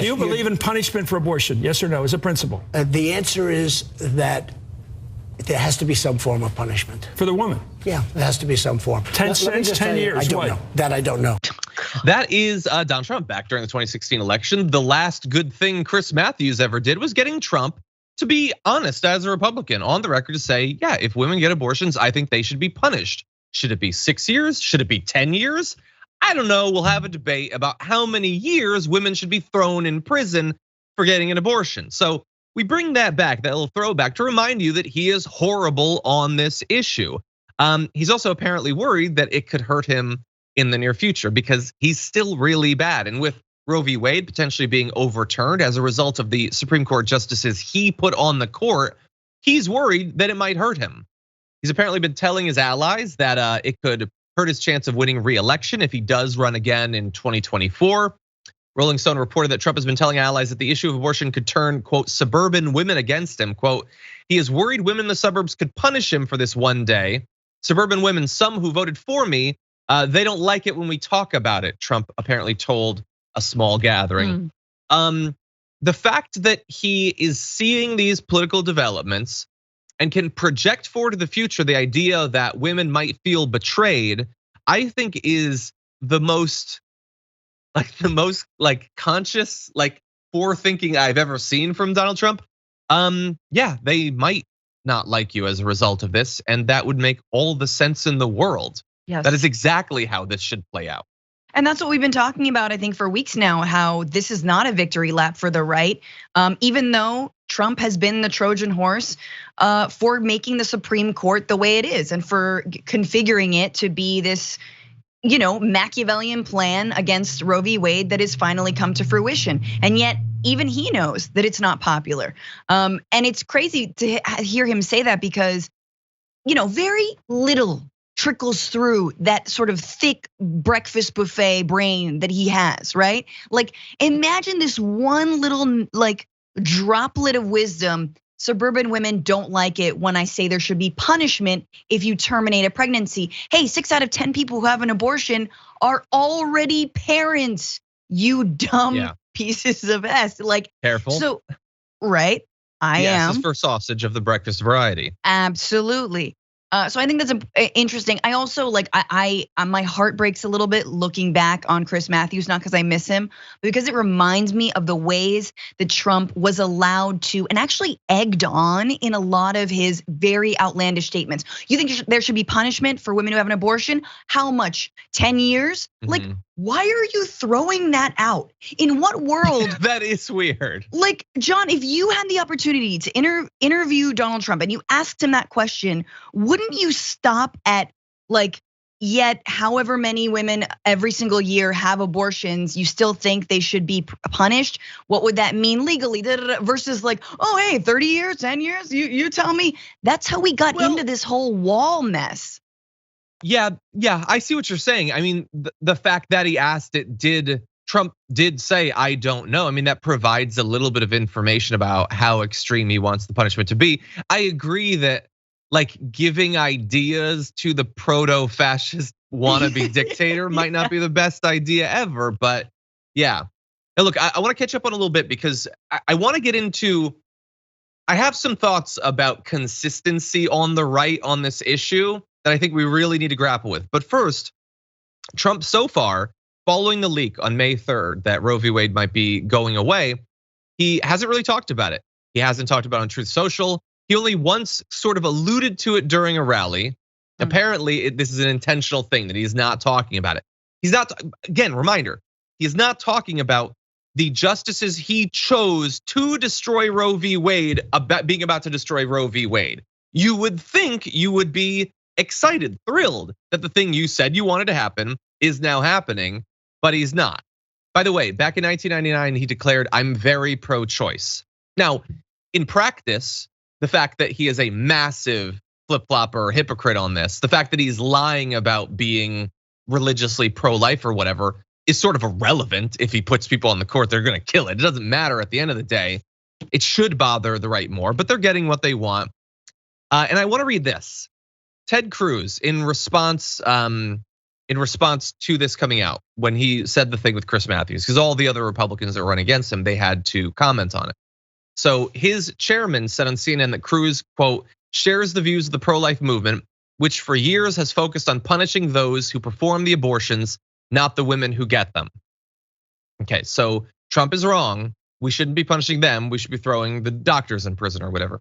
Do you believe in punishment for abortion? Yes or no, as a principle? The answer is that there has to be some form of punishment. For the woman? Yeah, there has to be some form. 10 cents, 10 years, I don't know. That I don't know. That is Donald Trump back during the 2016 election. The last good thing Chris Matthews ever did was getting Trump to be honest as a Republican on the record to say, yeah, if women get abortions, I think they should be punished. Should it be 6 years? Should it be 10 years? I don't know. We'll have a debate about how many years women should be thrown in prison for getting an abortion. So we bring that back, that little throwback, to remind you that he is horrible on this issue. He's also apparently worried that it could hurt him in the near future because he's still really bad. And with Roe v. Wade potentially being overturned as a result of the Supreme Court justices he put on the court, he's worried that it might hurt him. He's apparently been telling his allies that it could hurt his chance of winning re-election if he does run again in 2024. Rolling Stone reported that Trump has been telling allies that the issue of abortion could turn, quote, suburban women against him. Quote, he is worried women in the suburbs could punish him for this one day. Suburban women, some who voted for me, they don't like it when we talk about it, Trump apparently told a small gathering. The fact that he is seeing these political developments and can project forward to the future the idea that women might feel betrayed, I think is the most conscious, forethinking I've ever seen from Donald Trump. Yeah, they might not like you as a result of this, and that would make all the sense in the world. Yes. That is exactly how this should play out. And that's what we've been talking about, I think, for weeks now, how this is not a victory lap for the right. Even though Trump has been the Trojan horse for making the Supreme Court the way it is and for configuring it to be this, Machiavellian plan against Roe v. Wade that has finally come to fruition. And yet, even he knows that it's not popular. And it's crazy to hear him say that because, very little trickles through that sort of thick breakfast buffet brain that he has, right? Like, imagine this one little droplet of wisdom. Suburban women don't like it when I say there should be punishment if you terminate a pregnancy. Hey, 6 out of 10 people who have an abortion are already parents, you dumb pieces of S. Careful. So, right, I am. This is for sausage of the breakfast variety. Absolutely. So I think that's interesting. I also my heart breaks a little bit looking back on Chris Matthews, not because I miss him, but because it reminds me of the ways that Trump was allowed to and actually egged on in a lot of his very outlandish statements. You think there should be punishment for women who have an abortion? How much? 10 years? Why are you throwing that out? In what world? That is weird. John, if you had the opportunity to interview Donald Trump and you asked him that question, wouldn't you stop at yet however many women every single year have abortions, you still think they should be punished? What would that mean legally? Versus oh, hey, 30 years, 10 years, you tell me. That's how we got into this whole wall mess. Yeah, I see what you're saying. I mean, the fact that he asked it Trump did say, I don't know. I mean, that provides a little bit of information about how extreme he wants the punishment to be. I agree that giving ideas to the proto-fascist wannabe dictator might not be the best idea ever, but yeah. Now look, I wanna catch up on a little bit because I wanna get into, I have some thoughts about consistency on the right on this issue that I think we really need to grapple with. But first, Trump so far, following the leak on May 3rd that Roe v. Wade might be going away, he hasn't really talked about it. He hasn't talked about it on Truth Social. He only once sort of alluded to it during a rally. Apparently, this is an intentional thing that he's not talking about it. He's not, again, reminder, he's not talking about the justices he chose to destroy Roe v. Wade, being about to destroy Roe v. Wade. You would think you would be excited, thrilled that the thing you said you wanted to happen is now happening, but he's not. By the way, back in 1999, he declared, I'm very pro-choice. Now, in practice, the fact that he is a massive flip-flopper hypocrite on this, the fact that he's lying about being religiously pro-life or whatever is sort of irrelevant. If he puts people on the court, they're gonna kill it. It doesn't matter at the end of the day. It should bother the right more, but they're getting what they want. And I wanna read this. Ted Cruz, in response in response to this coming out when he said the thing with Chris Matthews, because all the other Republicans that run against him, they had to comment on it. So his chairman said on CNN that Cruz, quote, shares the views of the pro-life movement, which for years has focused on punishing those who perform the abortions, not the women who get them. Okay, so Trump is wrong. We shouldn't be punishing them. We should be throwing the doctors in prison or whatever.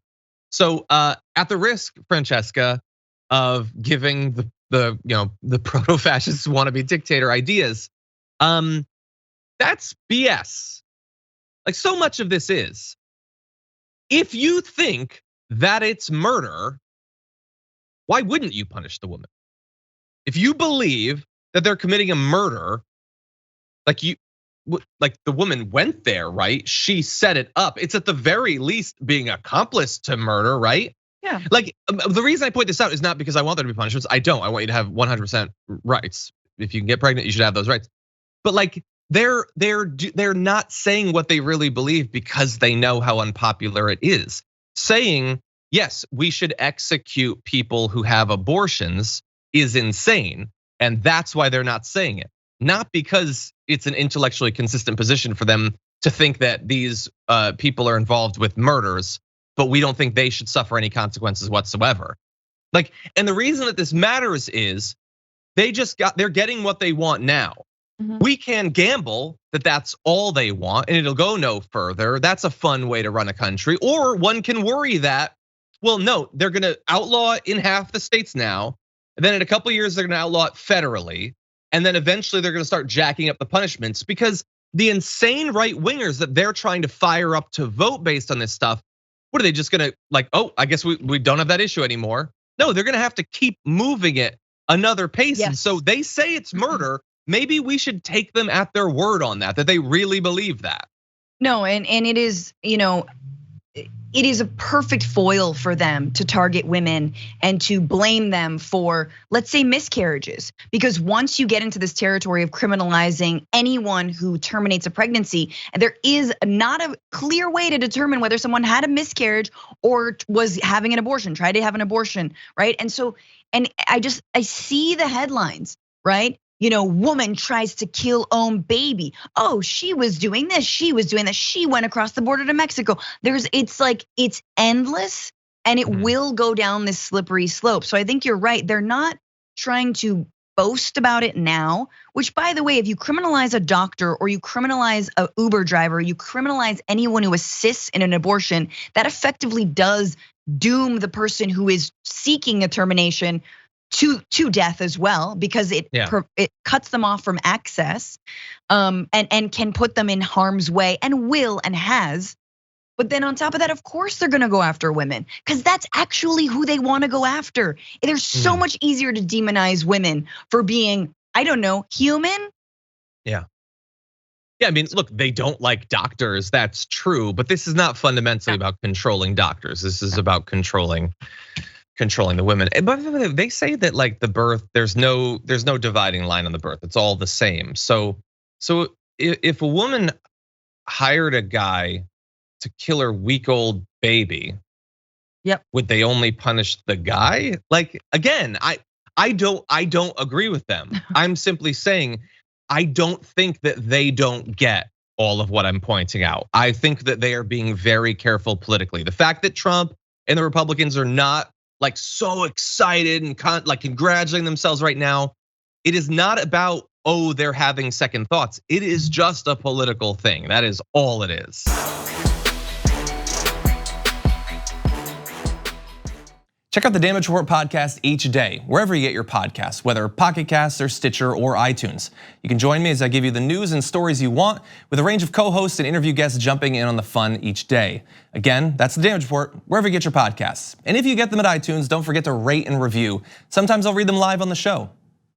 So at the risk, Francesca, of giving the proto-fascist wannabe dictator ideas, that's BS. Like so much of this is. If you think that it's murder, why wouldn't you punish the woman? If you believe that they're committing a murder, like the woman went there, right? She set it up. It's at the very least being accomplice to murder, right? Yeah. Like the reason I point this out is not because I want there to be punishments. I don't. I want you to have 100% rights. If you can get pregnant, you should have those rights. But like they're not saying what they really believe because they know how unpopular it is. Saying, yes, we should execute people who have abortions is insane. And that's why they're not saying it. Not because it's an intellectually consistent position for them to think that these people are involved with murders, but we don't think they should suffer any consequences whatsoever. Like, and the reason that this matters is they're getting what they want now. Mm-hmm. We can gamble that that's all they want and it'll go no further. That's a fun way to run a country. Or one can worry that, well, no, they're gonna outlaw it in half the states now. And then in a couple of years, they're gonna outlaw it federally. And then eventually they're gonna start jacking up the punishments because the insane right wingers that they're trying to fire up to vote based on this stuff, what are they just gonna like, oh, I guess we don't have that issue anymore. No, they're gonna have to keep moving it another pace. Yes. And so they say it's murder. Maybe we should take them at their word on that they really believe that. No, and it is, it is a perfect foil for them to target women and to blame them for, let's say, miscarriages. Because once you get into this territory of criminalizing anyone who terminates a pregnancy, there is not a clear way to determine whether someone had a miscarriage or was having an abortion, tried to have an abortion, right? And so, and I see the headlines, right? Woman tries to kill own baby. Oh, she was doing this. She was doing that. She went across the border to Mexico. It's endless and it will go down this slippery slope. So I think you're right. They're not trying to boast about it now, which by the way, if you criminalize a doctor or you criminalize an Uber driver, you criminalize anyone who assists in an abortion, that effectively does doom the person who is seeking a termination to death as well, because it cuts them off from access, and can put them in harm's way and will and has. But then on top of that, of course they're gonna go after women because that's actually who they want to go after. They're so much easier to demonize women for being, I don't know, human. Yeah. Yeah, I mean, look, they don't like doctors, that's true, but this is not fundamentally about controlling doctors. This is about controlling the women. But they say that like the birth, there's no dividing line on the birth. It's all the same. So if a woman hired a guy to kill her week-old baby, would they only punish the guy? Like again, I don't agree with them. I'm simply saying I don't think that they don't get all of what I'm pointing out. I think that they are being very careful politically. The fact that Trump and the Republicans are not like so excited and like congratulating themselves right now, it is not about, oh, they're having second thoughts. It is just a political thing. That is all it is. Check out the Damage Report podcast each day, wherever you get your podcasts, whether Pocket Casts or Stitcher or iTunes. You can join me as I give you the news and stories you want, with a range of co-hosts and interview guests jumping in on the fun each day. Again, that's the Damage Report, wherever you get your podcasts. And if you get them at iTunes, don't forget to rate and review. Sometimes I'll read them live on the show.